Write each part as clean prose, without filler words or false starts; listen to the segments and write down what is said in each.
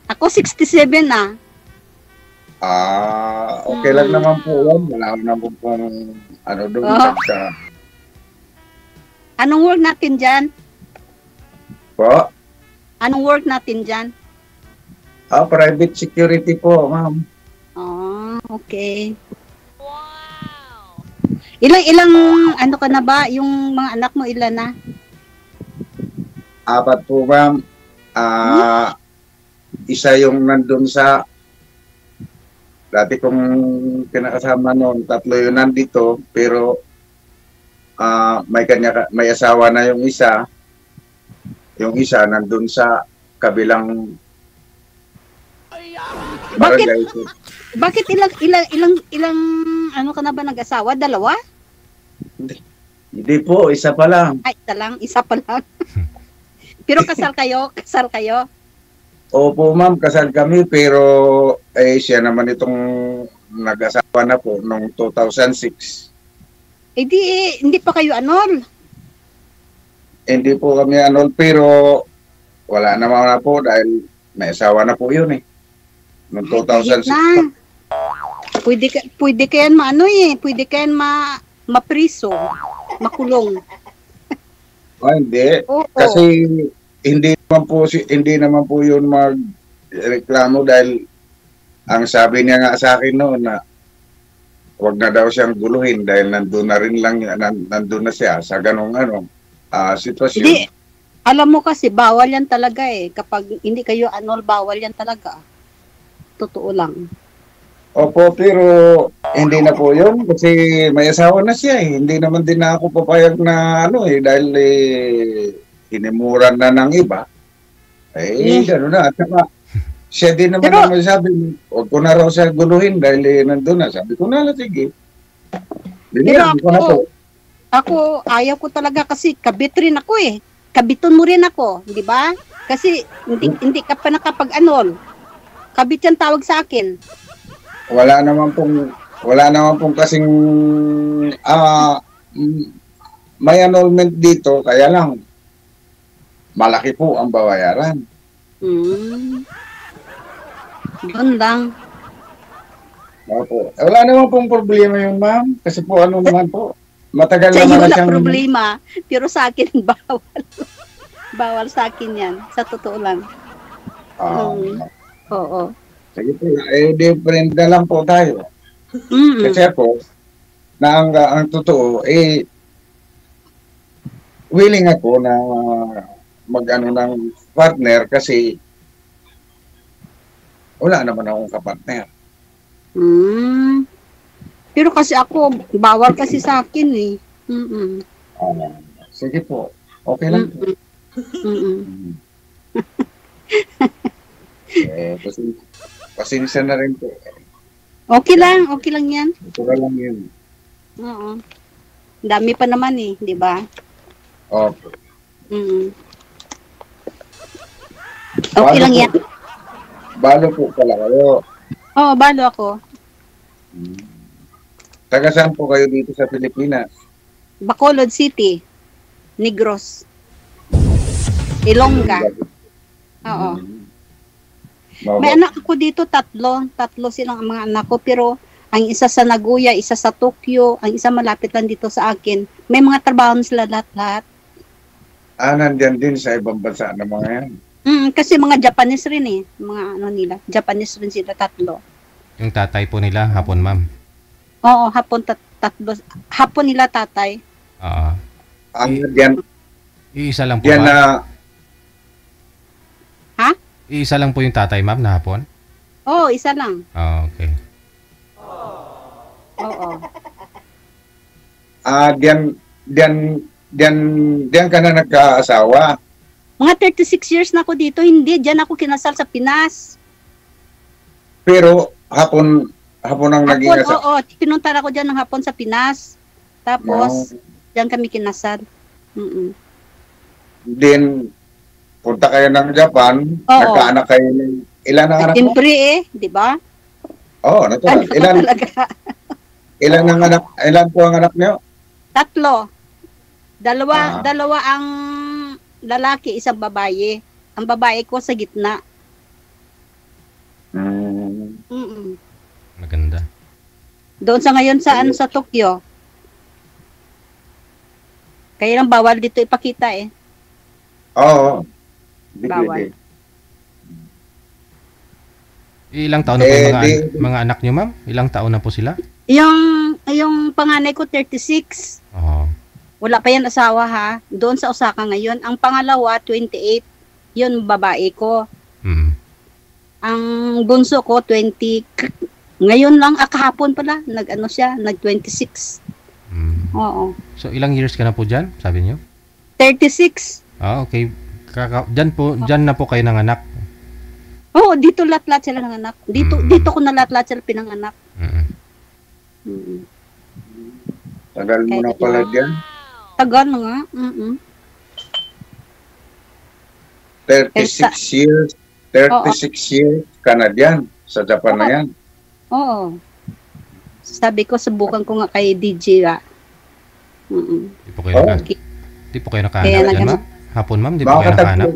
Ako 67 na. Okay lang naman po yan. Wala naman po ano doon pagka. Anong work natin dyan? Po? Anong work natin dyan? Private security po, ma'am. Okay. Wow! Ilang ano ka na ba? Yung mga anak mo ilan na? 4 po, ma'am. Isa yung nandun sa dati kong pinakasama noon, 3 yung nandito, pero may asawa na yung isa. Yung isa nandun sa kabilang barangay. Bakit ilang ano ka na ba nag-asawa? 2? Hindi po, isa pa lang. Ay, isa pa lang. Pero kasal kayo? Opo, ma'am, kasal kami, pero siya naman itong nag-asawa na po noong 2006. Hindi pa kayo anol? Hindi po kami anol, pero wala naman na po dahil may asawa na po yun noong 2006. Na. Pwede kayan pwede kayan mapriso, makulong. Hindi. Kasi hindi naman po yun magreklamo dahil ang sabi niya nga sa akin noon na wag na daw siyang guluhin dahil nandun na siya sa ganong sitwasyon. Hindi, alam mo kasi bawal yan talaga kapag hindi kayo anol, bawal yan talaga. Totoo lang. Opo, pero hindi na po yun kasi may asawa na siya Hindi naman din na ako papayag na dahil hinimuran na ng iba. Gano'n na. At saka, siya din naman ang sabi, huwag ko na raw siya guluhin dahil nandun na. Sabi ko na, sige. Ako, ayaw ko talaga kasi kabit rin ako Kabiton mo rin ako, di ba? Kasi hindi ka pa nakapag-anol. Kabit yan tawag sa akin. Wala naman pong kasing may annulment dito, kaya lang malaki po ang babayaran. Doon lang. Opo. Wala naman pong problema yun, ma'am. Kasi po naman po. Matagal sa naman iyo na siyang problema. Pero sa akin, bawal. Bawal sa akin yan. Sa totoo lang. Oo. Sige po. Different na lang po tayo. Kasi po, na ang totoo, willing ako na mag-ano ng partner kasi wala naman akong kapartner. Pero kasi ako, bawal kasi sa akin Sige po. Okay lang po. Pasensya na rin po. Okay lang yan. Okay lang yun. Oo. Dami pa naman di ba? Okay. Okay lang yan. Balo po pala kayo. Oo, balo ako. Taga saan po kayo dito sa Pilipinas? Bacolod City. Negros. Ilongga. Oo. May anak ako dito, 3. 3 silang mga anak ko, pero ang isa sa Nagoya, isa sa Tokyo, ang isa malapit lang dito sa akin. May mga trabaho sila lahat-lahat. Nandyan din sa ibang bansa na mga yan. Kasi mga Japanese rin mga nila. Japanese rin sila 3. Yung tatay po nila, hapon, ma'am? Oo, hapon 3. Hapon nila tatay. Oo. Iisa lang po ba? Ha? Iisa lang po yung tatay, ma'am, na hapon? Oo, isa lang. Okay. Oo. Diyan ka na nagkaasawa? Mga 36 years na ako dito. Hindi, diyan ako kinasal sa Pinas. Pero hapon ang naging asawa? Oo, pinunta ako diyan ng hapon sa Pinas. Tapos, diyan kami kinasal. Then, punta kayo ng Japan, nagkaanak kayo ng ilan ang anak mo? Siyempre di ba? Oo, natural. Ilan po ang anak niyo? 3. Dalawa ang lalaki, isang babae. Ang babae ko sa gitna. Mm. Mm-mm. Maganda. Doon sa ngayon sa ano sa Tokyo. Kaya lang bawal dito ipakita eh. Oo. Hindi Bawal. pwede. Ilang taon na po yung di- mga anak niyo, ma'am? Ilang taon na po sila? Yung panganay ko 36. Oo. Wala pa yan asawa ha. Doon sa Osaka ngayon. Ang pangalawa 28. Yun babae ko. Mm. Ang bunso ko 20. Ngayon lang kahapon pala nag-ano siya, nag-26. Mm. Oo. So, ilang years ka na po dyan, sabi niyo? 36. Ah, okay. Dyan na po kayo ng anak. Oo, dito lahat-lahat sila ng anak. Dito ko na lahat-lahat sila pinanganak. Mm. Mm. Tagal mo na pala dyan. Tagal na nga. Mm-mm. 36 years. 36 years ka na dyan. Sa Japan na yan. Oo. Sabi ko, subukan ko nga kay DJ ba. Mm-mm. Di po kayo, di po kayo nakahanap dyan, ma'am? Hapon, ma'am? Di po kayo nakahanap?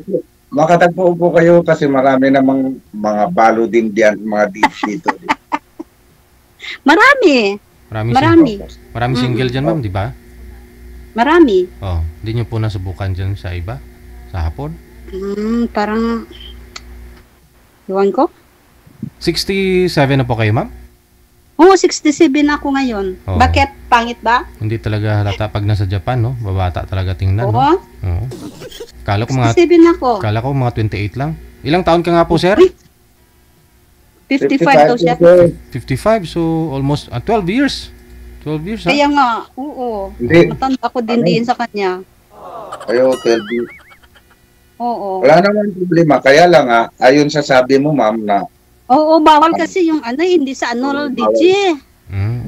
Makatagpo po kayo kasi marami namang mga balo din diyan, mga dito. Marami. Marami single dyan, ma'am, di ba? Marami. Oh, hindi nyo po nasubukan dyan sa iba? Sa hapon? Parang, iwan ko. 67 na po kayo, ma'am? Oo, 67 ako ngayon. Oo. Bakit? Pangit ba? Hindi talaga halata pag nasa Japan, no? Babata talaga tingnan, no? Oo. Oo. Kala ko mga 67 ako. 28 lang. Ilang taon ka nga po, sir? 55 daw siya. 55, so almost 12 years. 12 years, ha? Kaya nga, oo. Hindi. Matanda ko din sa kanya. Kayo, 12 years. Oo. Wala naman problema. Kaya lang ayon sa sabi mo, ma'am, na Oo, bawal kasi yung ano, hindi sa ano, DJ.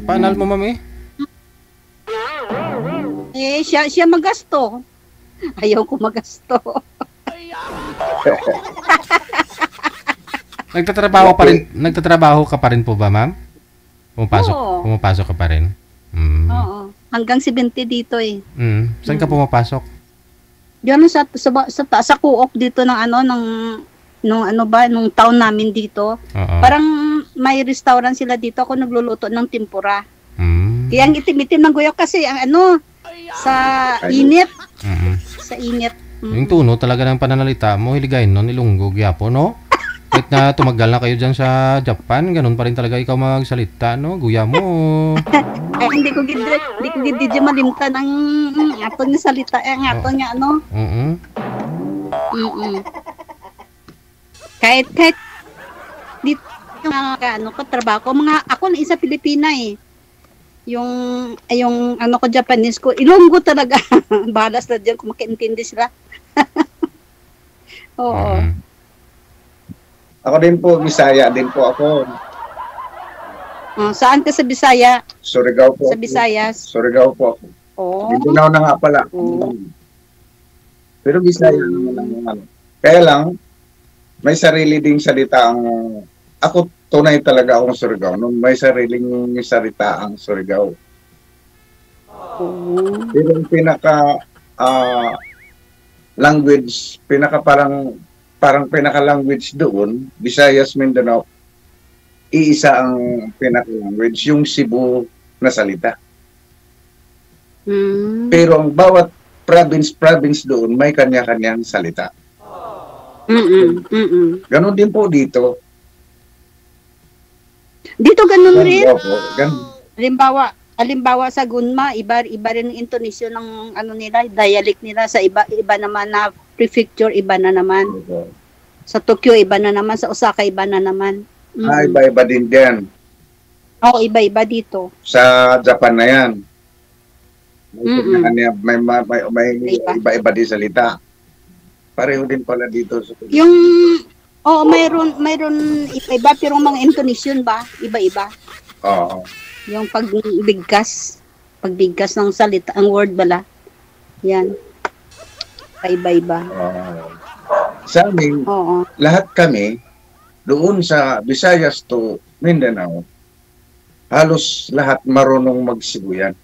Paanal mo, ma'am, eh? Siya magasto. Ayaw ko magasto. Nagtatrabaho ka pa rin po ba, ma'am? Oo. Pumapasok ka pa rin. Oo. Hanggang 70 dito eh. Saan ka pumapasok? Diyan sa Coop dito ng ano nung town namin dito. Oo. Parang may restaurant sila dito, ako nagluluto ng tempura. Kaya ang itim-itim ng guyok kasi ang ano sa init. Sa init. Yung tuno talaga ng pananalita mo, hiligayin nun, Ilonggo, Giapo, no? Kahit na tumagal na kayo dyan sa Japan, ganun pa rin talaga ikaw magsalita, no? Guya mo. Ay, hindi ko gid malimta ng aton nga salita, ang aton nga ano. Kahit dito mga ano ko trabaho ko, mga ako na isa Pilipina eh. Yung ano ko Japanese ko, Ilonggo talaga. Balas na diyan kung makaintindi sila. Oo. ako din po, Bisaya din po ako. Saan ka sa Bisaya? Surigao po. Sa Visayas. Surigao po ako. Oo. Mindanao na nga pala. Pero Bisaya naman ang ano. Kaya lang, may sarili ding salita ang ako tunay talaga akong Surigao. Nung may sariling salita ang Surigao. Pero ang pinaka language, parang pinaka-language doon, Visayas, Mindanao, iisa ang pinaka-language, yung Cebu na salita. Pero ang bawat province doon, may kanya-kanyang salita. Ganon din po dito. Dito ganun rin. Ganun. Halimbawa sa Gunma, iba rin ang intonasyon ng ano nila, dialect nila sa iba naman na prefecture, iba na naman. Sa Tokyo iba na naman, sa Osaka iba na naman. Iba-iba din diyan. Oo, iba-iba dito. Sa Japan na yan. May iba-iba din salita. Pareho din pala dito sa yung mayroon iba pero mga intonasyon ba iba-iba. Oo. Yung pagbigkas ng salita, ang word bala. Yan. Iba-iba. Sa amin, lahat kami doon sa Visayas to Mindanao, halos lahat marunong magsibuyan.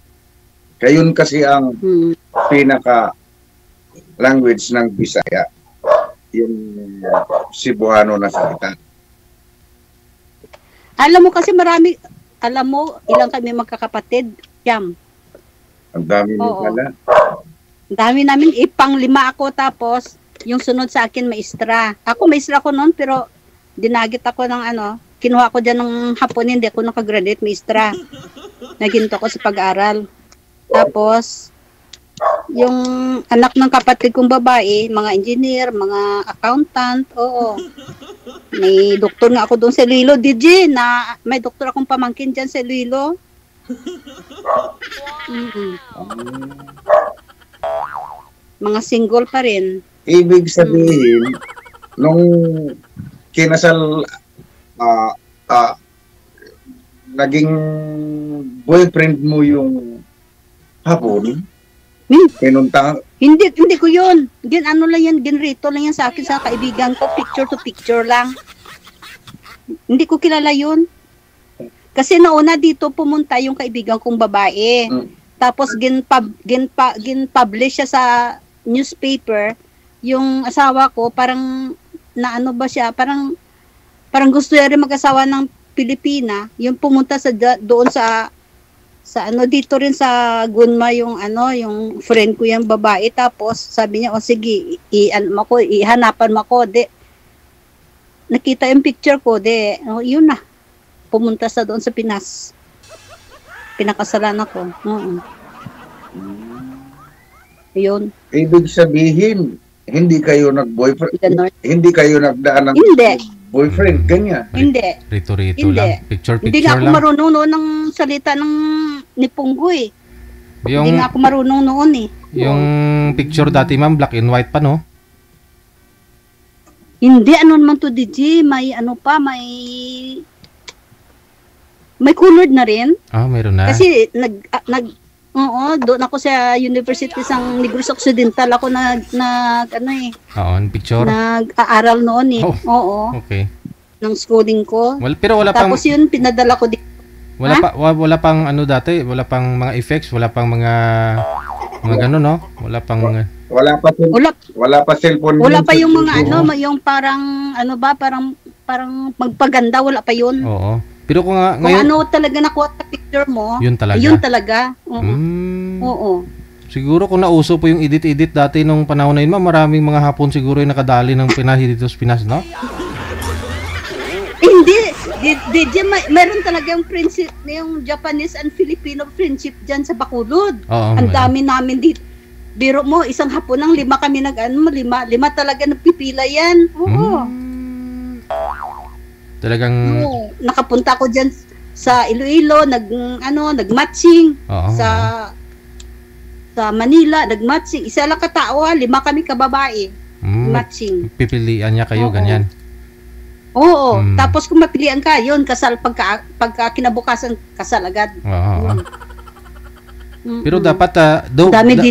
Kayun kasi ang pinaka language ng Bisaya, yung Cebuano na salita. Alam mo kasi marami, alam mo, ilang kami magkakapatid. Yam. Ang dami mo Oo. pala. Ang dami namin, pang-5 ako, tapos yung sunod sa akin maestra. Ako maestra ko noon, pero dinagit ako ng kinuha ko dyan ng hapon, hindi ako nakagraduate maestra. Naginto ko sa pag-aral. Tapos, yung anak ng kapatid kong babae, mga engineer, mga accountant, oo. May doktor nga ako doon sa Iloilo, DJ, na may doktor akong pamangkin dyan sa Iloilo. Mga single pa rin. Ibig sabihin, nung kinasal, naging boyfriend mo yung hapon, pinunta, Hindi ko yun. Lang yan, ginrito lang yan sa akin sa kaibigan ko, picture to picture lang. Hindi ko kilala yun. Kasi nauna dito pumunta yung kaibigan kong babae. Tapos gin-publish siya sa newspaper. Yung asawa ko, parang naano ba siya, parang gusto niya rin mag-asawa ng Pilipina. Yung pumunta doon sa dito rin sa Gunma yung yung friend ko yung babae, tapos sabi niya sige ihanapan mo ako, nakita yung picture ko, yun na, pumunta sa doon sa Pinas, pinakasalan ako. Yun. Ibig sabihin, hindi kayo nag-boyfriend, hindi kayo nagdaan ng boyfriend, ganyan. Hindi. Rito-rito lang. Picture-picture Hindi nga ako lang. marunong noon ng salita ng Nipunggoy. Yung, Hindi nga ako marunong noon eh. yung picture dati, ma'am, black and white pa, no? Hindi, naman to DJ, may may colored na rin. Ah, meron na. Kasi doon ako sa University ng Negros Occidental ako Oo, picture. nag-aaral noon eh. Oo. Okay. Ng schooling ko. Pero wala pang Tapos yun, pinadala ko dito. wala pang dati, wala pang mga effects, wala pang mga gano'n, no? Wala pang mga Wala pa cellphone. Wala pa yung mga yung parang parang magpaganda, wala pa yun. Oo. Pero kung ngayon, talaga nakuha sa picture mo, yun talaga. Yun talaga. Oo. Oo. Siguro kung nauso po yung edit dati nung panahon na yun, maraming mga Hapon siguro yung nakadali ng Pinahi dito sa Pinas, no? Hindi. Meron talaga yung friendship, yung Japanese and Filipino friendship dyan sa Bacolod. Ang dami namin dito. Biro mo, isang hapon ng 5 kami lima talaga nagpipila yan. Oo. Talagang nakapunta ko dyan sa Iloilo, nag-matching. Sa Manila, nag-matching. Isa lang katao, 5 kami kababae. Matching. Pipilian niya kayo, ganyan. Oo. Tapos kung mapilian ka, yun, kasal pagka kinabukasan, kasal agad. Oo. Pero dapat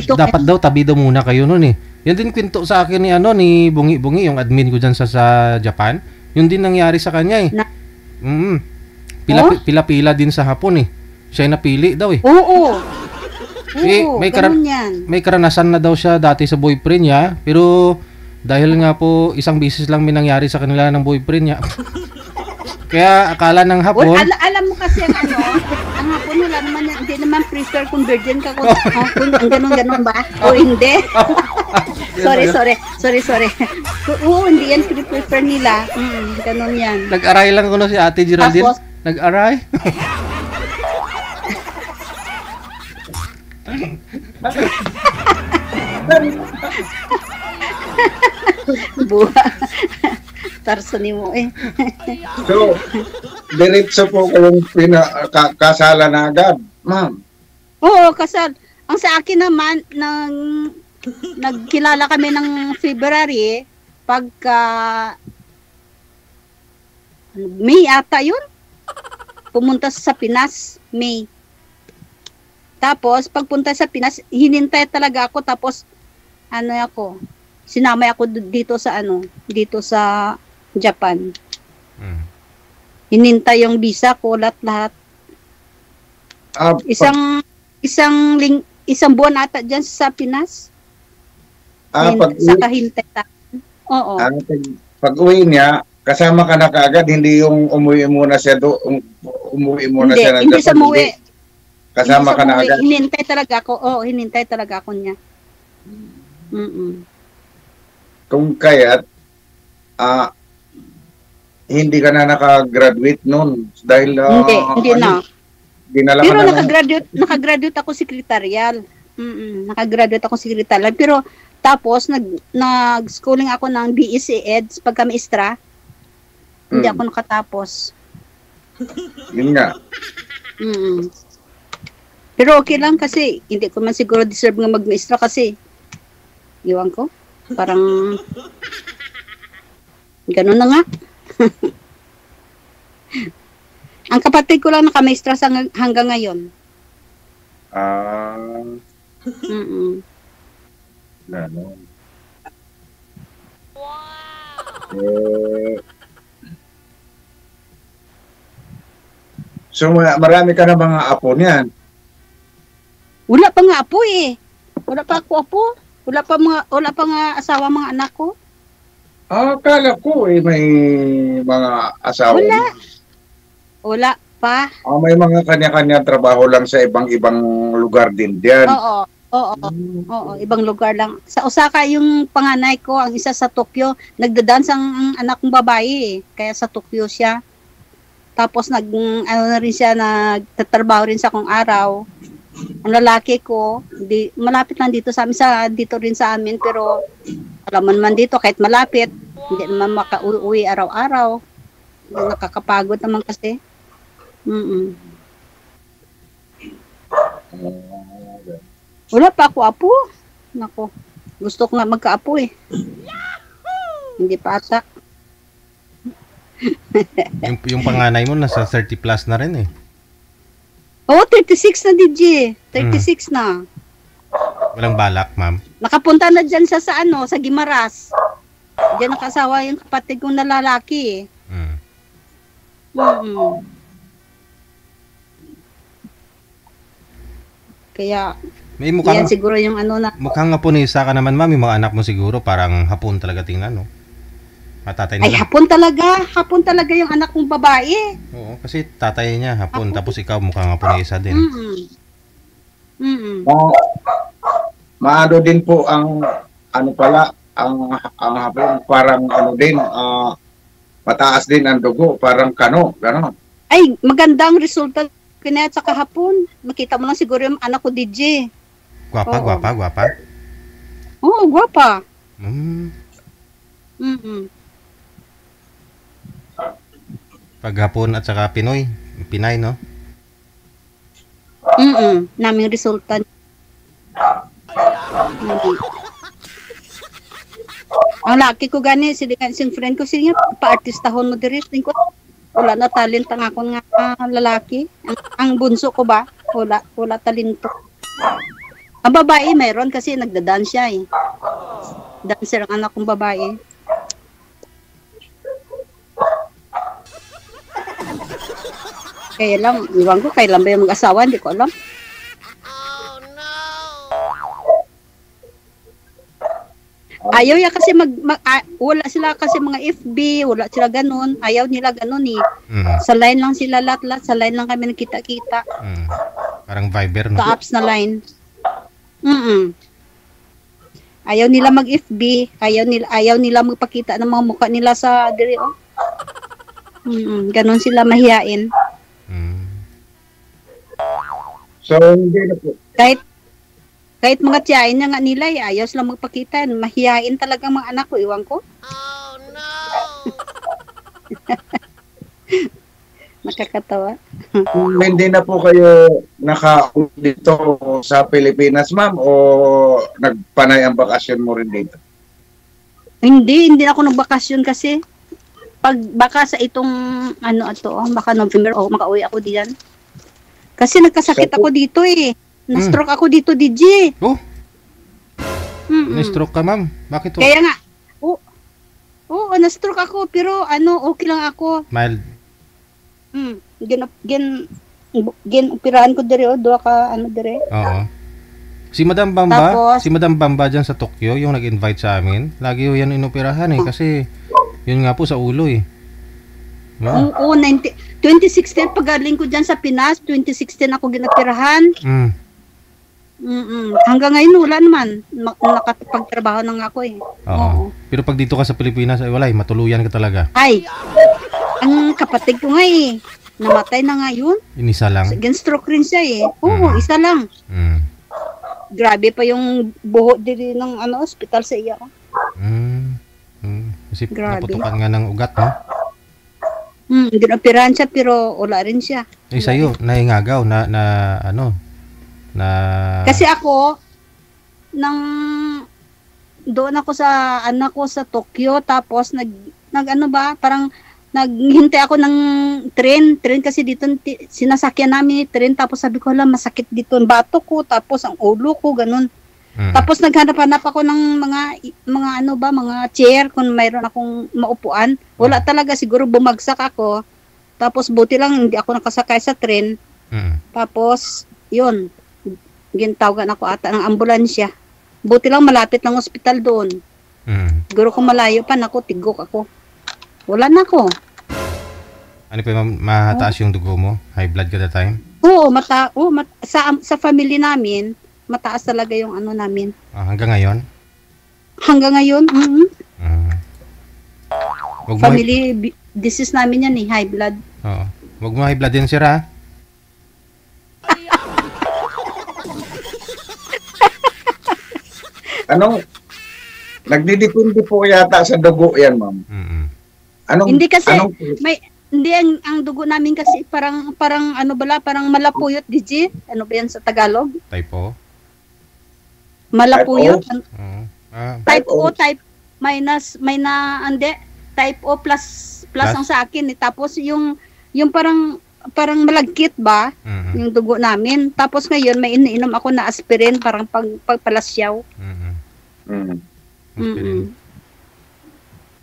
dapat daw tabi daw muna kayo noon eh. Yan din kwento sa akin ni Bungi, yung admin ko diyan sa Japan. Yun din nangyari sa kanya eh. Pila-pila din sa Hapon eh. Siya yung napili daw eh. Oo. May karanasan na daw siya dati sa boyfriend niya, pero dahil nga po isang beses lang may nangyari sa kanila ng boyfriend niya. Kaya akala ng Hapon. Alam mo kasi ang Hapon wala naman, hindi naman prefer kung virgin ka kung ganun ba? O hindi? Sorry. Oo, hindi yan prefer nila. Ganun yan. Nag-aray lang ko si Ate Geraldine. Tapos, nag-aray? Buha. Tarsani mo eh. So, diretso po kayong kasalan na agad, ma'am. Oo, kasal. Ang sa akin naman, nagkilala kami ng February, pagka May ata yun. Pumunta sa Pinas, May. Tapos, pagpunta sa Pinas, hinintay talaga ako, tapos, sinamay ako dito sa Japan. Hinintay yung visa ko, lahat. Isang buwan ata dyan sa Pinas. Sa kahintay. Oo. Pag uwi niya, kasama ka na kaagad, hindi yung umuwi muna siya umuwi muna Hindi, siya ng hindi Japan, sa muwi. Kasama Hindi ka sa na muwi. agad. Hinintay talaga ako. Oo, hinintay talaga ako niya. Kung kaya't, hindi ka na nakagraduate noon dahil Hindi na. dinala Pero ka na nakagraduate ako sekretarial. Nakagraduate ako sekretarial. Pero tapos nag-schooling ako ng BSc Eds pagka maestra. Hindi ako nakatapos. Yun nga. Pero okay lang kasi hindi ko man siguro deserve nga magmaestra kasi iwan ko. Parang ganun na nga. Ang kapatid ko lang nakamaestra hanggang ngayon. Ganon. So marami ka na mga apo niyan. Wala pa nga apo eh. Wala pa ako apo. Wala pa nga asawa mga anak ko. Akala ko may mga asawa. Wala pa. May mga kanya-kanya trabaho lang sa ibang-ibang lugar din diyan. Oo, ibang lugar lang. Sa Osaka yung panganay ko, ang isa sa Tokyo, nagda-dance ang anak kong babae eh. Kaya sa Tokyo siya. Tapos nagtatrabaho rin sa kung araw. Ang lalaki ko, malapit lang dito sa amin, dito rin sa amin, pero alam mo naman dito, kahit malapit, hindi naman makauwi araw-araw. Nakakapagod naman kasi. Wala pa ako apo. Nako, gusto ko nga magka-apo eh. Hindi pa ata. yung panganay mo nasa 30 plus na rin eh. Oo, 36 na DJ. 36 na. Walang balak, ma'am. Nakapunta na dyan sa Gimaras. Diyan nakasawa yung kapatid kong lalaki eh. Kaya may mukhang, yan siguro yung mukhang Haponesa ka naman, ma'am. Yung mga anak mo siguro parang Hapon talaga tingnan, no? Tatay nila. Ay, Hapon talaga yung anak kong babae. Oo, kasi tatay niya Hapon, tapos ikaw mukhang Haponesa din. Maano din po ang ang Hapon, parang din, mataas din ang dugo, parang gano'n. Ay, magandang resulta kinaya sa kahapon. Makita mo lang siguro yung anak ko, DJ. Gwapa? Oo, gwapa. Pag Hapon at saka Pinay, no? Naming resulta. Ang laki ko gani, sing friend ko siya, pa-artistahon mo diri, ko. Wala na talent ang akong nga lalaki. Ang bunso ko ba? Wala talento. Ang babae meron kasi nagda-dance siya eh. Dancer ang anak kong babae. Kaya lang, iwan ko, kailan ba yung mag-asawa, hindi ko alam. Ayaw ya kasi wala sila kasi mga FB, wala sila ganun. Ayaw nila ganun eh. Sa line lang sila lahat, sa line lang kami nakita-kita. Parang Viber, no? Sa apps na line. Ayaw nila mag-FB, ayaw nila magpakita ng mga mukha nila sa dire. Ganun sila mahiyain. So, hindi na po. Kahit mga tiyain na nga nila, ayaw sila magpakita. Mahihain talaga mga anak ko, iwan ko. Oh, no! Nakakatawa. Hindi na po kayo naka-uwi dito sa Pilipinas, ma'am, o nagpanay ang bakasyon mo rin dito? Hindi ako nagbakasyon kasi baka sa itong baka November makauwi ako diyan. Kasi nagkasakit ako dito eh. Na-stroke ako dito, DJ. Oh? Na-stroke ka, ma'am? Bakit to? Kaya nga, na-stroke ako, pero okay lang ako. Mild? Operahan ko dire, doa ka, dire. Oo. Si Madam Bamba dyan sa Tokyo, yung nag-invite sa amin, lagi yung yan inoperahan eh, kasi yun nga po sa ulo eh. Wow. Oo, 2016 pagaling ko dyan sa Pinas, 2016 ako ginatirahan. Hanggang ngayon wala naman. Nakapagtrabaho na nga ako eh. Oo. Pero pag dito ka sa Pilipinas, ay wala eh, matuluyan ka talaga. Ay, ang kapatid ko nga eh, namatay na nga yun. Inisa lang? Stroke rin siya eh. Oo, isa lang. Grabe pa yung buho dili ng ospital sa iya. Kasi Grabe. naputukan nga ng ugat, no? Ginoperahan siya pero wala rin siya. Eh, sa'yo, naingagaw na Kasi ako, doon ako sa anak ko sa Tokyo, tapos parang naghintay ako ng train kasi dito sinasakyan namin yung train, tapos sabi ko, masakit dito ang bato ko, tapos ang ulo ko, ganun. Tapos naghanap-hanap ako ng mga chair kung mayroon akong maupuan. Wala talaga, siguro bumagsak ako. Tapos buti lang hindi ako nakasakay sa train. Tapos yun, gintawagan ako ata ng ambulansya. Buti lang malapit lang ospital doon. Siguro kung malayo pa, tigok ako. Wala na ako. Ano pa, mataas yung dugo mo? High blood ka that time? Oo, sa family namin, mataas talaga yung namin. Hanggang ngayon? Hanggang ngayon, Wag mo family disease namin yan eh, high blood. Oo. Wag mo high blood din, sir, ha? Nagdidepende po yata sa dugo yan, ma'am. Hindi kasi, hindi ang dugo namin kasi parang parang malapuyot, DJ. Ano ba yan sa Tagalog? Type O? Malapuyot? Type Type O. O, type minus, type O plus ang sa akin. Tapos yung parang malagkit ba, yung dugo namin. Tapos ngayon, may iniinom ako na aspirin, parang pagpalasyaw. Aspirin.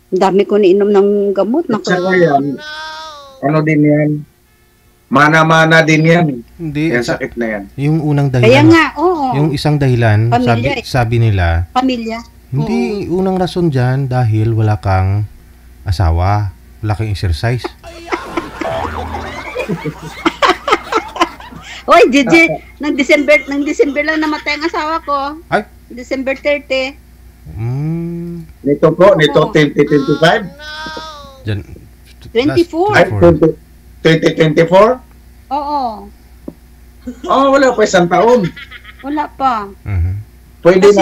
Dami ko niinom ng gamot. Saka yan, din yan, mana-mana din yan. Hindi. Yan sakit na yan. Yung unang dahilan. Kaya nga, oo. Yung isang dahilan, Pamilya, sabi nila, pamilya. hindi, unang rason dyan dahil wala kang asawa, wala kang exercise. Oy, DJ, nang December lang namatay ang asawa ko. Ay? December 30. Nito 2025? Dyan. 24. Ay, 2024? Oo. Wala pa isang taon. Wala pa. Pwede Kasi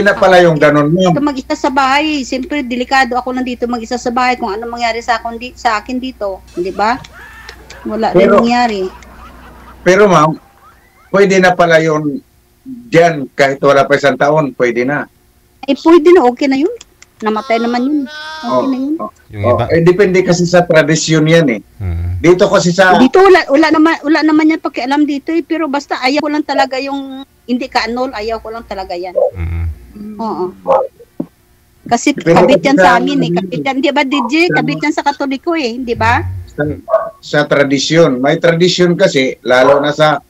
na pala yung ganun mo. Ito mag-isa sa bahay. Siyempre, delikado ako nandito mag-isa sa bahay kung ano mangyari sa akin dito. Di ba? Wala rin mangyari. Pero ma'am, pwede na pala yun diyan kahit wala pa isang taon, pwede na. Pwede na, okay na yun. Namatay naman yun. Okay na yun. Yung iba? Depende kasi sa tradisyon yan eh. Dito kasi Dito wala naman yan pakialam dito eh, pero basta ayaw ko lang talaga yung hindi ka-annul, ayaw ko lang talaga yan. Oo. Kasi kabit yan sa amin eh. Kabit yan, di ba DJ? Kabit yan sa Katoliko eh, di ba? Sa tradisyon. May tradisyon kasi, lalo na sa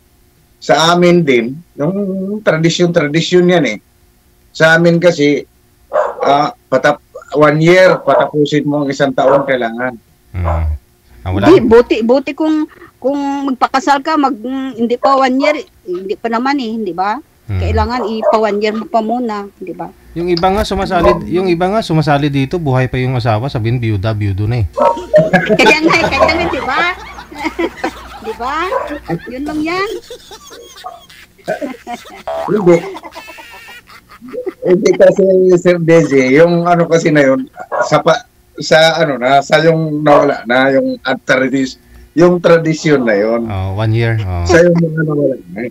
amin din, yung tradisyon yan eh. Sa amin kasi, 1 year, patapusin mo ang isang taon kailangan. Wala. Buti kung magpakasal ka, hindi pa 1 year, hindi pa naman eh, hindi ba? Kailangan ipa 1 year mo pa muna, di ba? Yung iba nga sumasali dito, buhay pa yung asawa, sabihin byudo na eh. Kaya nga, di ba? Di ba? Yun lang yan. Hindi kasi Sir Desi, yung kasi na yun, sa yung nawala na, yung tradisyon na yun. 1 year. Sa yung mga nawala na.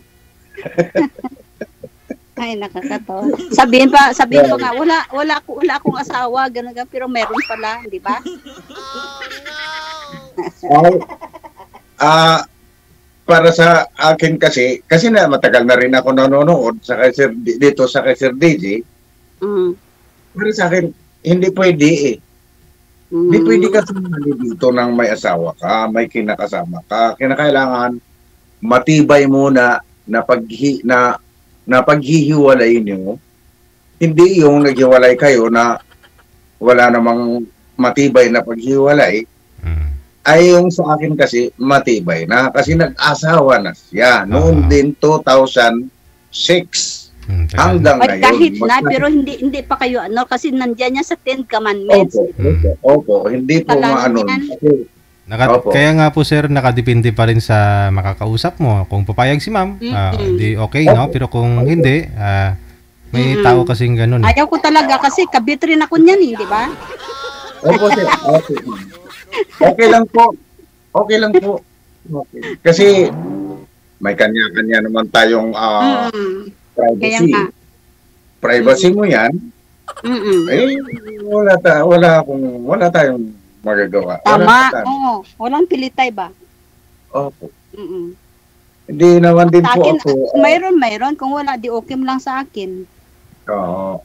Ay, nakakatawa. Sabihin ko nga, wala akong asawa, ganun, pero meron pala, di ba? Para sa akin kasi na matagal na rin ako nanonood dito sa kay Sir DJ. Para sa akin, hindi pwede eh. Hindi pwede ka sumali dito nang may asawa ka, may kinakasama ka. Kinakailangan matibay muna na paghihiwalay niyo. Hindi yung naghiwalay kayo na wala namang matibay na paghiwalay, ay yung sa akin kasi matibay na kasi nag-asawa na siya noon din 2006 hanggang ngayon. Kahit na pero hindi pa kayo kasi nandiyan niya sa 10 commandments. Opo, hindi po maano. Kaya nga po sir, nakadepende pa rin sa makakausap mo. Kung papayag si ma'am, di okay, no? Pero kung hindi, may tao kasing ganun. Ayaw ko talaga kasi kabit rin ako niyan, di ba? Opo sir, okay lang po. Okay. Kasi may kanya-kanya naman tayong privacy. Privacy mo 'yan. Wala tayong magagawa. Tama. Oo, walang pilitay ba? Opo. Hindi naman din po ako. Mayroon kung wala di okay lang sa akin. Oo.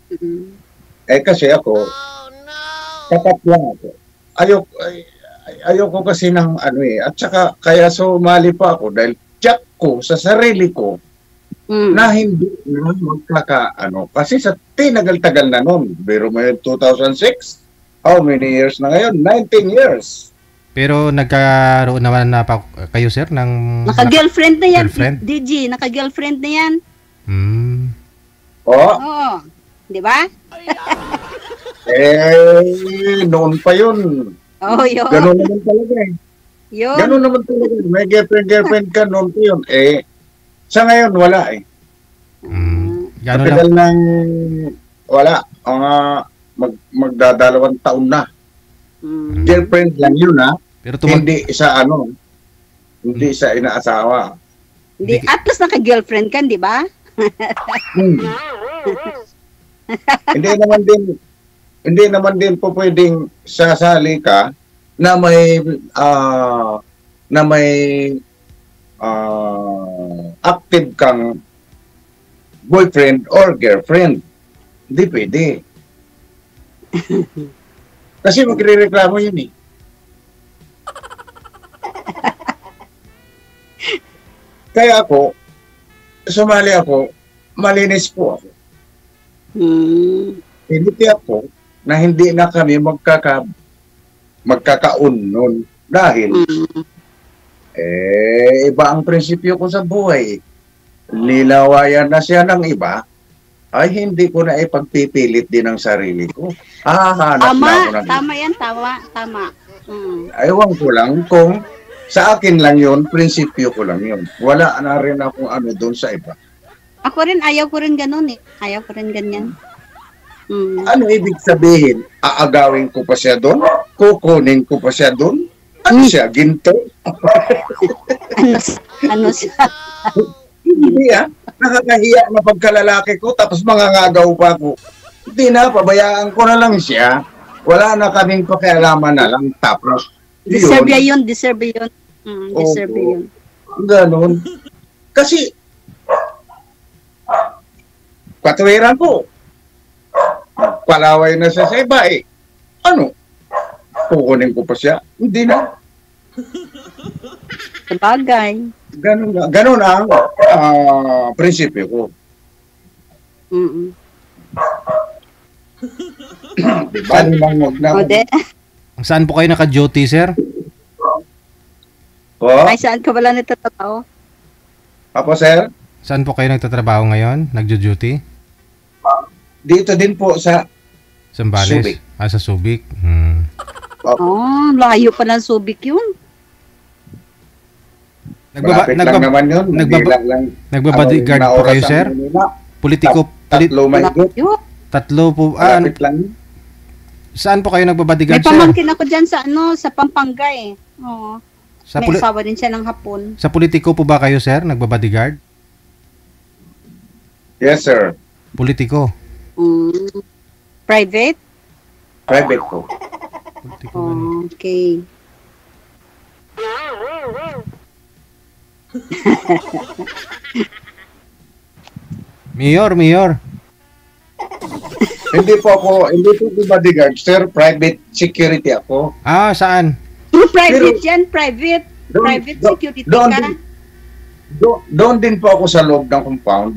Kasi ako tapat lang ako. Ayoko kasi ng at saka kaya sumali pa ako dahil tiyak ko sa sarili ko na hindi na kasi sa tinagal-tagal na noon, pero may 2006, how many years na ngayon? 19 years. Pero nagkaroon naman na pa kayo sir ng naka-girlfriend na yan, DG, naka-girlfriend na yan. Oo. Di ba? Noon pa yun. Yun. Ganun naman talaga Yun. Ganun naman talaga. May girlfriend ka noon pa yun. Sa ngayon, wala Gano'n lang? Nang wala. Magdadalawang taon na. Girlfriend lang yun Pero hindi sa hindi sa inaasawa. Hindi, at least naka-girlfriend ka, di ba? Hindi naman din po pwedeng sasali ka na may active kang boyfriend or girlfriend. Hindi pwede. Kasi magrereklamo yun Kaya ako, sumali ako, malinis po ako. Hindi ako na hindi na kami magkakaun nun dahil iba ang prinsipyo ko sa buhay. Nilawayan na siya ng iba, ay hindi ko na ipagpipilit din ang sarili ko. Tama yan, tama. Ewan ko lang kung sa akin lang yun, prinsipyo ko lang yun. Wala na rin akong doon sa iba. Ako rin, ayaw ko rin ganun Ayaw ko rin ganyan. Ano ibig sabihin? Aagawin ko pa siya doon? Kukunin ko pa siya doon? Ano siya? Ginto? ano siya? Hindi nakakahiya na pagkalalaki ko tapos mangangagaw pa ako. Hindi na, pabayaan ko na lang siya. Wala na kaming pakialaman na lang. Tapos, deserve yun. Deserve yun. Ganon. Kasi, patuwiran ko. Palaway na siya sa iba kukunin ko pa siya? Hindi na. Sabagay. Ganun ang prinsipyo ko. Diba? Saan po kayo naka-duty, sir? Ay, saan ka pala nagtatrabaho? Apo, sir? Saan po kayo nagtatrabaho ngayon? Nagjo-duty? Dito din po sa Zambales. Subic. Sa Subic. Layo pa ng Subic yun. Malapit lang naman yun. Nagbabodyguard po kayo, sir? Politiko. Tatlo po. Malapit lang. Saan po kayo nagbabodyguard, sir? May pamangkin ako dyan sa Pampanga Oo. May asawa din siya ng hapon. Sa politiko po ba kayo, sir? Nagbabodyguard? Yes, sir. Politiko. Private? Private po. Okay. Mayor. Hindi po bodyguard, sir. Private security ako. Saan? Private yan, private. Private security ka. Doon din po ako sa loob ng compound.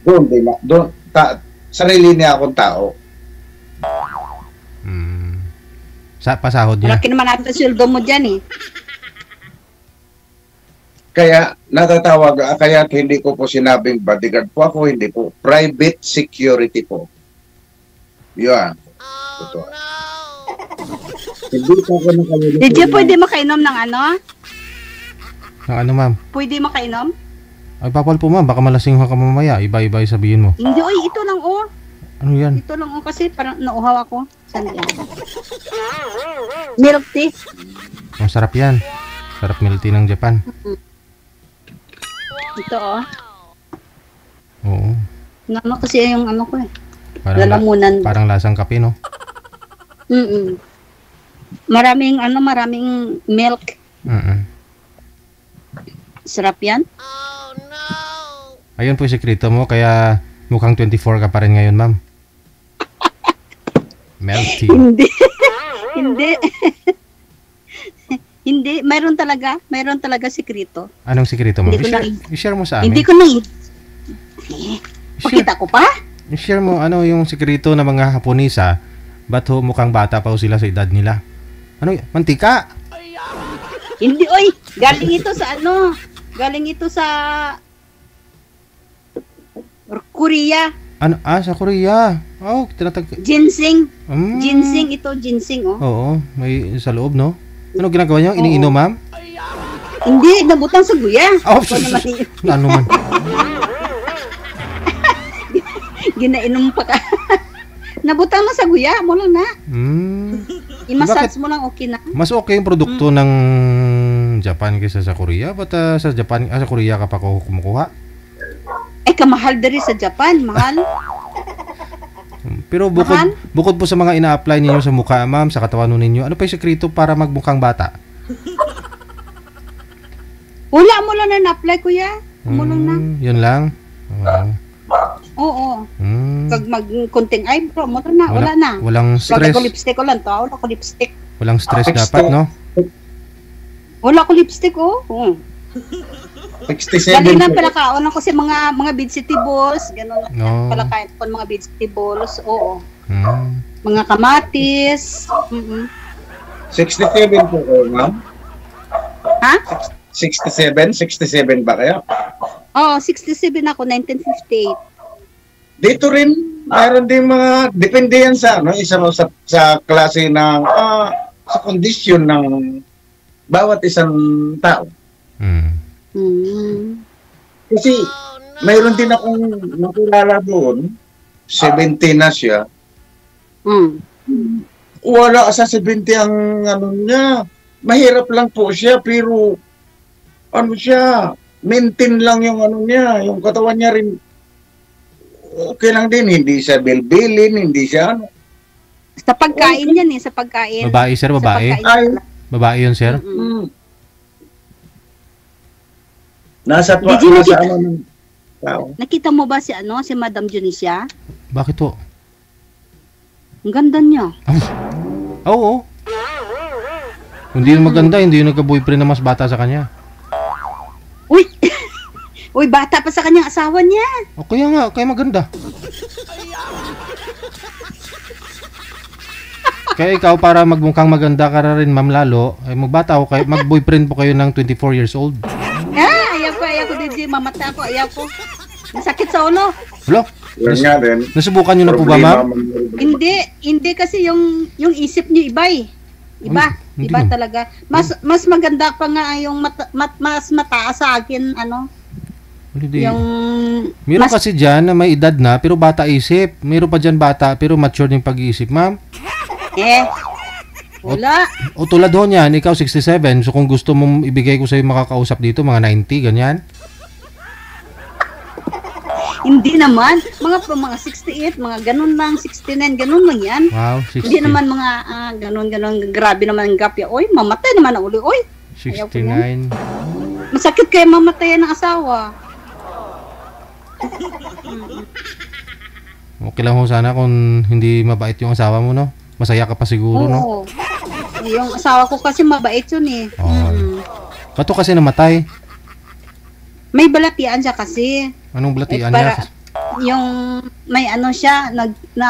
Doon din. sarili niya akong tao. Pasahod niya. Malaki naman natin sweldo mo dyan eh. Kaya natatawag, kaya hindi ko po sinabing bodyguard po ako, hindi po. Private security po. Yun. Ito. Hindi po ako nakalimutan. DJ, pwede makainom ng ano? Ng ano, ma'am? Pwede makainom? Ay, papal po, ma'am. Baka malasing ka mamaya. Iba-iba yung sabihin mo. Hindi, oy, ito lang oh. Ano yan? Ito lang oh, kasi parang nauhaw ako. Saan yan? Milk tea. Masarap yan. Sarap milk tea ng Japan. Ito oh. Oo. Ano kasi yung ano ko eh. Parang, parang lasang kape, no? Maraming milk. Sarap yan. Ayun po yung sekreto mo, kaya mukhang 24 ka pa rin ngayon, ma'am. Milk tea. Hindi. Hindi. Hindi. Mayroon talaga sekreto. Anong sekreto mo? I-share mo sa amin. Hindi ko na pakita ko pa? I-share mo ano yung sekreto ng mga Haponesa. Ba't mukhang bata pa sila sa edad nila? Ano? Mantika? Hindi, oy. Galing ito sa ano? Galing ito sa Korea. Ano? Sa Korea. Oh, ginseng. Ginseng ito, ginseng oh. Oo, may sa loob, no? Ano ginagawa niyo? Iniinom, ma'am? Hindi, nabutang sa guya. Oh, ano man? Ginainom pa ka. Nabutang na sa guya, mo lang na. I-massage mo lang, okay na. Mas okay yung produkto ng Japan kaysa sa Korea? Ba't sa Korea ka pa kumukuha? Ay, kamahal dari sa Japan, mahal. Pero bukod po sa mga ina-apply ninyo sa mukha, ma'am, sa katawan ninyo, ano pa yung sekreto para magmukhang bata? Wala mo lang na na-apply, kuya. Mo lang na. Yun lang? Oo. Pag mag-kunting eyebrow, mo na. Wala na. Walang stress. Wala ko lipstick ko lang to. Wala ko lipstick. Walang stress dapat, no? Wala ko lipstick, oh. 67 Dali na pala kaon ko sa mga vegetables, gano'n lang pala kain ko mga vegetables, oo. Mga kamatis. 67 po kayo, ma'am? Ha? 67 ba kayo? Oo, 67 ako, 1958. Dito rin, mayroon din mga, depende yan sa, no, sa klase ng, sa kondisyon ng bawat isang tao. Kasi mayroon din akong nakilala doon, 70 na siya. Wala sa 70 ang ano niya. Mahirap lang po siya, pero ano siya, maintain lang yung ano niya, yung katawan niya rin. Okay lang din, hindi siya bilbilin, hindi siya ano. Sa pagkain yan sa pagkain. Babae, sir, babae? Babae yun, sir? Nasa ano ng tao. Nakita mo ba si Madam Junicia? Bakit po? Ang ganda niya. Oo. Hindi yung maganda, hindi yung nagka-boyfriend na mas bata sa kanya. Uy! Uy, bata pa sa kanyang asawa niya. O kaya nga, kaya maganda. Kaya ikaw, para magmukhang maganda ka rin, ma'am, lalo, ay magbata o kayo, mag-boyfriend po kayo ng 24 years old. Ayaw ko, DJ. Mamata ako, ayaw ko. Masakit sa ulo. Hello? Yan nga din. Nasubukan nyo na po ba, ma'am? Hindi kasi yung isip niyo iba eh. Iba talaga. Mas maganda pa nga yung mas mataas sa akin, yung meron kasi dyan na may edad na pero bata isip. Meron pa dyan bata pero mature yung pag-iisip, ma'am. Wala. O tulad ho niyan, ikaw 67. So kung gusto mong ibigay ko sa'yo makakausap dito, mga 90, ganyan. Hindi naman. Mga 68, mga ganun lang, 69, ganun lang yan. Wow, 60. Hindi naman mga ganun. Grabe naman ang gap yan. Oy, mamatay naman ang uli. Oy, 69. masakit kayo mamatayan ng asawa. Okay lang ho sana kung hindi mabait yung asawa mo, no? Masaya ka pa siguro, no? Yung asawa ko kasi mabait yun eh. Ba't kasi namatay? May balatian siya kasi. Anong balatian niya? yung may ano siya, na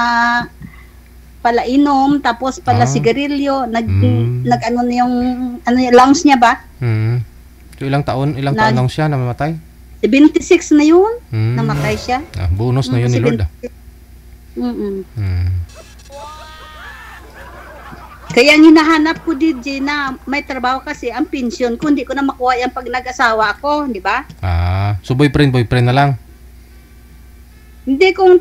palainom, tapos pala sigarilyo, nag ano na yung ano yung lungs niya ba? So ilang taon lang siya namamatay? 76 na yun, namatay siya. Bonus na yun ni Lord. Kaya ang hinahanap ko, DJ, na may trabaho kasi ang pension ko, hindi ko na makuha yan pag nag-asawa ako, di ba? So boyfriend na lang? Hindi, kung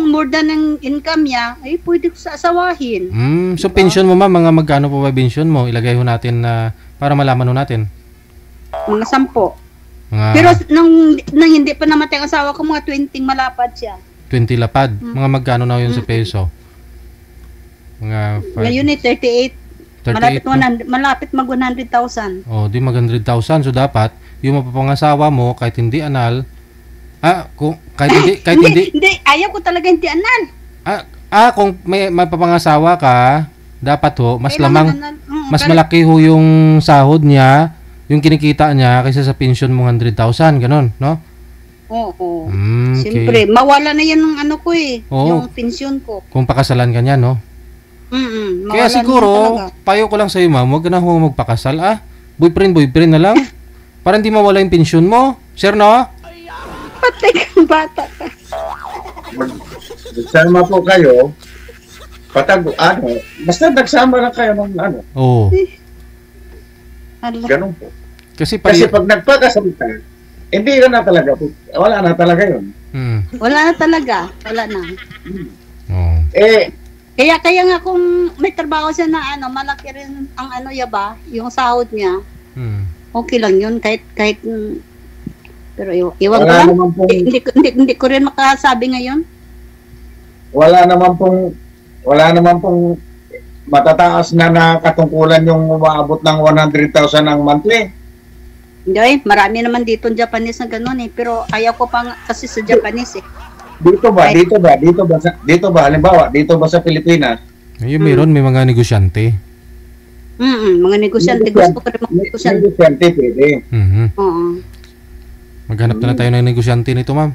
more than ang income niya, ay pwede ko sa asawahin. So diba? Pension mo ma'am, mga magkano po ba pension mo? Ilagay ho natin na para malaman ho natin. Mga 10. Pero nang hindi pa namatay ang asawa ko, mga 20 malapad siya. 20 lapad? Mga magkano na yun sa peso? Mga ngayon 38. Malapit mag 100,000. Di mag 100,000. So dapat yung mapapangasawa mo kahit hindi anal, kahit hindi, ayaw ko talaga hindi anal. Kung may mapapangasawa ka, dapat mas mas malaki ho yung sahod niya, yung kinikita niya kaysa sa pension mo 100,000, ganun, no? Oo. Okay. Siyempre, mawala na yan ng ano ko yung pension ko. Kung pakasalan ka niya, no? Kaya siguro, payo ko lang sa'yo, ma'am, huwag ka na magpakasal, boyfriend na lang. Para hindi mawala yung pension mo. Sir, no? Patay kang bata ka. Nagsama po kayo, basta nagsama lang kayo ng Oo. Ganun po. Kasi pag nagpakasal ka, hindi ka na talaga, wala na talaga yun. Wala na talaga, wala na. Kaya nga kung may trabaho siya na malaki rin ang yaba, yung sahod niya, okay lang yun, kahit pero iwan ko lang, hindi ko rin makasabi ngayon. Wala naman pong matataas na katungkulan yung umaabot ng 100,000 ang monthly. Hindi, marami naman dito Japanese na gano'n pero ayaw ko pa kasi sa Japanese Dito ba halimbawa, dito ba sa Pilipinas? Meron, may mga negosyante. Mga negosyante. Gusto ko rin mga negosyante. Negosyante, pwede. Oo. Maghanap na tayo ng negosyante nito, ma'am.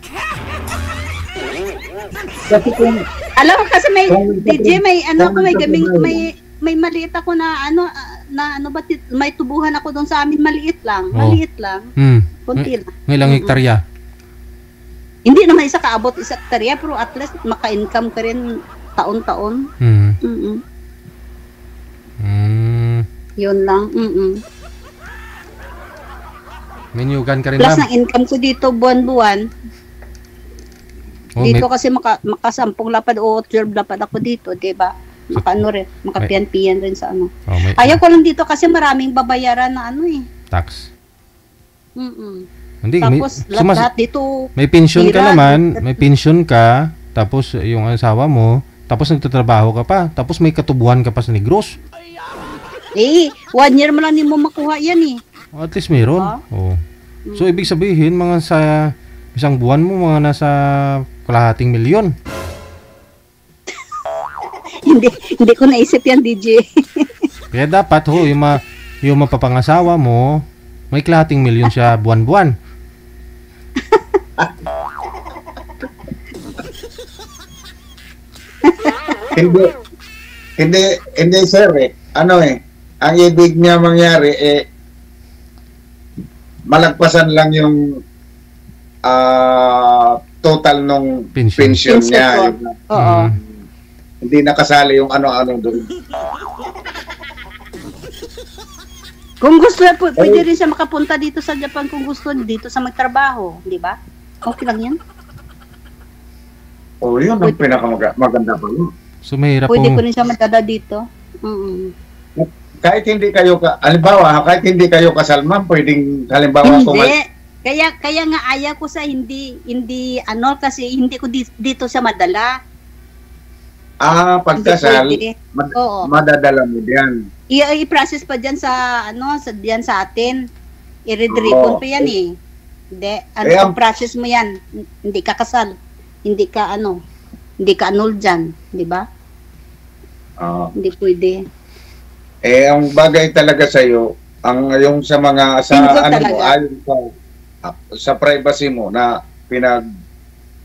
Kasi kung... Alam mo kasi may DJ, may maliit ako na may tubuhan ako doon sa amin, maliit lang. Kunti lang. Ilang hektarya? Hindi naman isa kaabot isa hektarya, pero at least maka-income ka rin taon-taon. Yun lang. Menyugan ka rin, plus ma'am. ng income ko dito buwan-buwan. Dito kasi maka-10 lapad o 12 lapad ako dito, diba? Makapiyan-piyan rin sa Ayaw ko lang dito kasi maraming babayaran na tax. Hindi, tapos lahat dito may pension ka naman, may pension ka, tapos yung asawa mo, tapos nagtatrabaho ka pa, tapos may katubuhan ka pa sa Negros. 1 year mo lang din mo makuha yan At least meron. So ibig sabihin mga sa isang buwan mo mga nasa kalahating milyon. hindi ko naisip yan, DJ. Kaya dapat yung mapapangasawa mo, may kalahating milyon siya buwan-buwan. Hindi sir ang ibig niya mangyari malagpasan lang yung total nung pension niya. Hindi nakasali yung ano-ano doon. Kung gusto pwede rin siya makapunta dito sa Japan kung gusto dito sa magtrabaho, di ba? Okay lang yan. Yun ang pinakamaganda pa yun. So mahirap pwede ko rin siya magdala dito. Kahit hindi kayo kahit hindi kayo kasal, ma'am, pwedeng halimbawa kaya nga ayaw ko sa hindi kasi hindi ko dito siya madala. Pagkasal, madadala mo diyan. I-process pa diyan sa diyan sa atin. I-read-repon pa yan Hindi, ang process mo yan. Hindi ka kasal. Hindi ka annul diyan, di ba? Hindi pwede. Ang bagay talaga sa iyo, yung sa mga sa ayon sa privacy mo na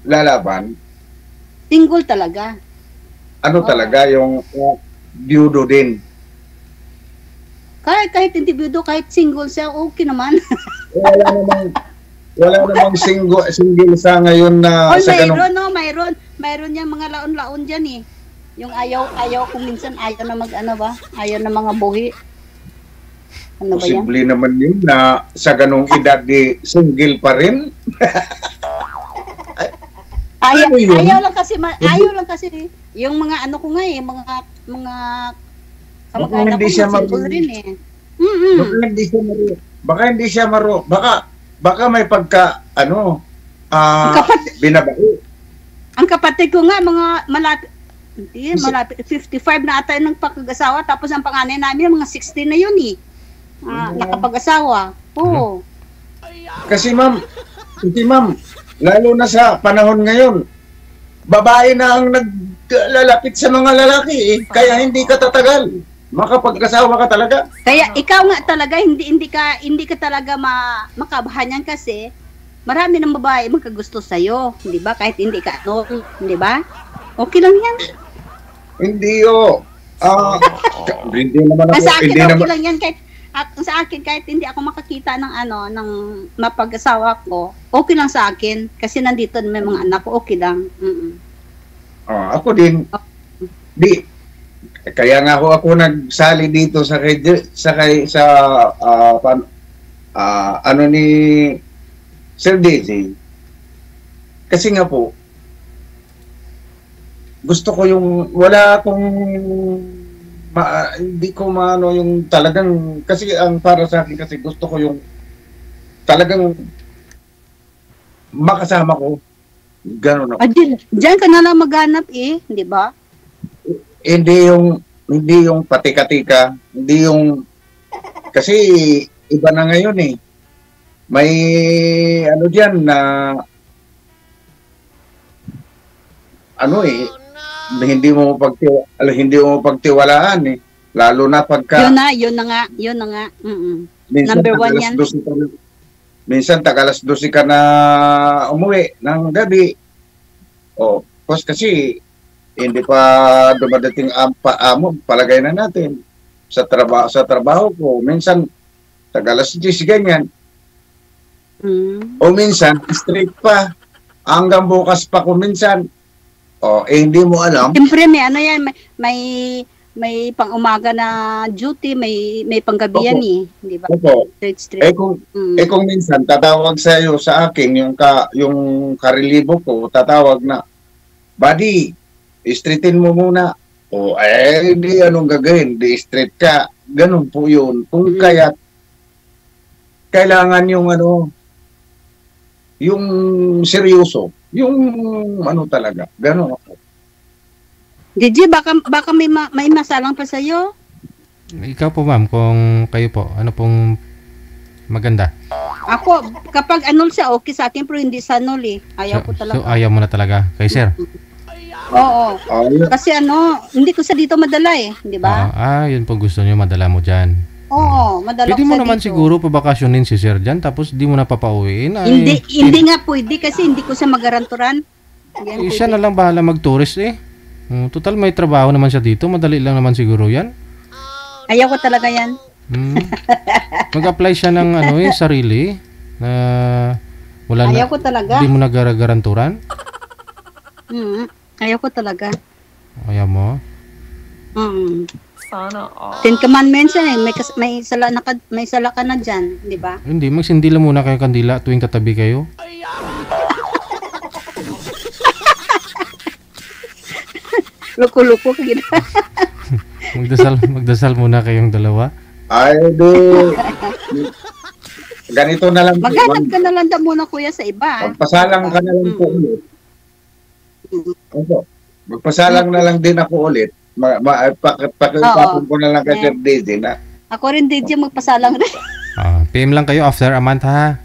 lalaban, Single talaga. ano talaga yung byudo din. Kahit individual, kahit single siya, okay naman. Wala namang single sa ngayon na Oh, sa mayroon, no, mayroon yung mga laon-laon dyan eh. Yung ayaw kung minsan ayaw na ayaw na mga buhi. Ano ba yan? posible naman yun na sa ganong edad di single pa rin. Ayaw, Ano yun? ayaw lang kasi yung mga ano ko nga eh, mga kamag-anak hindi ko siya single rin eh. Baka hindi siya maro. Baka may pagka binabae. Ang kapatid ko nga mga malapit 55 na ata yung pag-asawa, tapos ang panganay namin mga 60 na yun eh. Nakapag-asawa. Oo. Kasi ma'am, lalo na sa panahon ngayon, babae na ang naglalapit sa mga lalaki eh. Kaya hindi ka tatagal. Makapag-asawa ka talaga. Kaya ikaw nga talaga hindi ka talaga makabahan yan kasi marami ng babae magkagusto sa iyo, 'di ba? Kahit hindi ka 'di ba? Okay lang 'yan. Hindi hindi naman ako, Sa akin hindi okay naman. lang 'yan sa akin kahit hindi ako makakita ng mapag-asawa ko, okay lang sa akin kasi nandito may mga anak ko, okay lang. Ako din. Kaya nga ako nagsali dito sa ano ni Sir DJ. Kasi nga po gusto ko yung wala akong hindi ko maano yung talagang kasi ang para sa akin kasi gusto ko yung talagang makasama ko. Ganun ako. Diyan ka na lang maghanap eh, 'di ba? Hindi yung patika-tika, hindi yung kasi iba na ngayon eh. May ano diyan na hindi mo pagtiwalaan eh. Lalo na pagka Yun na nga. minsan Number 1 yan. Minsan tagalas 12 ka na umuwi ng gabi. Kasi hindi pa dumadating ang paamo, palagay na natin. Sa trabaho ko, minsan tagalas 10 ganyan. O minsan, straight pa. Hanggang bukas pa ko minsan. Hindi mo alam. Siyempre may ano yan, may pang-umaga na duty, may panggabi yan eh, di ba? Opo. Straight. Kung minsan tatawag sa iyo sa akin yung karelibo ko, tatawag na, buddy, straightin mo muna. Hindi anong gagawin, di straight ka. Ganun po yun. Kung kaya kailangan yung seryoso, yung talaga. Ganun ako. DJ, baka may masalang pa sa'yo? Ikaw po ma'am, kung kayo po, ano pong maganda? Ako, kapag anol siya, okay sa akin, pero hindi sa anol eh. Ayaw ko talaga. So ayaw mo na talaga kay sir? Oo. Kasi hindi ko sa dito madala eh, di ba? Yun po gusto niyo, madala mo dyan. Oo, madala Pwede ko mo sa naman dito. siguro pabakasyonin si sir dyan, tapos di mo na papauwiin. Hindi nga pwede kasi hindi ko siya magaranturan. Siya na lang bahala mag-tourist eh. Total may trabaho naman siya dito, madali lang naman siguro yan. Ayaw ko talaga yan. Mag-apply siya ng sarili na wala Ayaw ko talaga. Hindi mo na garanturan. Ayaw ko talaga. Ayaw mo? Sana all. 10 commandments yan eh. May sala ka na dyan, di ba? Hindi, magsindi lang muna kayo kandila tuwing katabi kayo. Luko-luko ka gina. Magdasal muna kayong dalawa. Ganito na lang. Maghanap ka na lang muna kuya sa iba. Magpasalang ka na lang po ulit. Magpasalang na lang din ako ulit. Pakipapon ko na lang kay Sir DJ na. Ako rin DJ magpasalang rin. PM lang kayo after a month ha.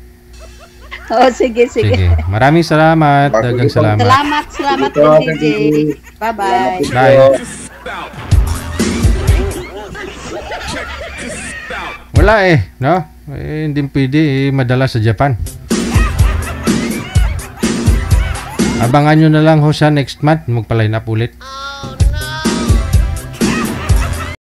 Sige. Maraming salamat. Dagang salamat. Salamat din DJ. Bye-bye. Bye. Wala no? Hindi pwede madala sa Japan. Abangan nyo na lang ho siya next month. Magpa-line up ulit.